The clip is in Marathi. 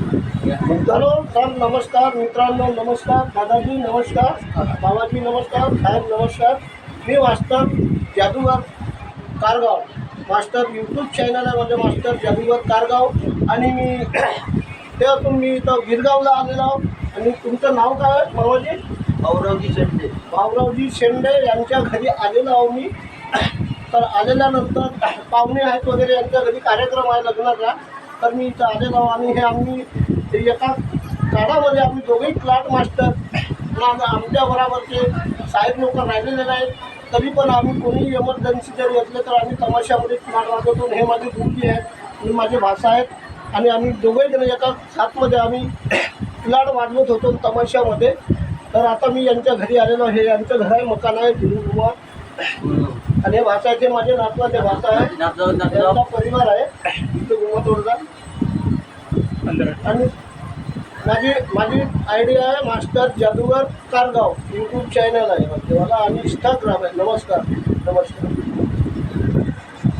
हॅलो सर, नमस्कार मित्रांनो, नमस्कार दादाजी, नमस्कार बाबाजी, नमस्कार साहेब, नमस्कार. मी मास्टर जादूगर कारगाव, मास्टर यूट्यूब चॅनल आहे माझं, मास्टर जादूगर कारगाव. आणि मी तेव्हा मी इथं गिरगावला आलेलो आहो. आणि तुमचं नाव काय आहे बाबाजी? भाऊरावजी शेंडे. भाऊरावजी शेंडे यांच्या घरी आलेलो आहो मी. तर आलेल्यानंतर पाहुणे आहेत वगैरे, यांच्या घरी कार्यक्रम आहे लग्नाचा. तर मी इथं आलेलो आहो. आणि हे आम्ही एका काळामध्ये आम्ही दोघेही प्लॉट मास्टर, आमच्या बरोबरचे साहेब लोक राहिलेले नाहीत. तरी पण आम्ही कोणीही एमर्जन्सी जर घेतले तर आम्ही तमाशामध्ये प्लॉट वाजवतो. हे माझी मुलगी आहे, ही माझी भाषा आहेत. आणि आम्ही दोघेही जण एका साथमध्ये आम्ही प्लॉट वाजवत होतो तमाशामध्ये. तर आता मी यांच्या घरी आलेलो. हे यांचं घर आहे, मकान आहे, गुरुकुमार. आणि हे भाषा आहे, ते माझे नातवाचे भाषा आहे, त्यांचा परिवार आहे इथे गुरुमातोडचा. आणि माझी आयडिया आहे मास्टर जादूगर कारगाव, यूट्यूब चॅनल आहे माझं, आणि इंस्टाग्राम आहे. नमस्कार.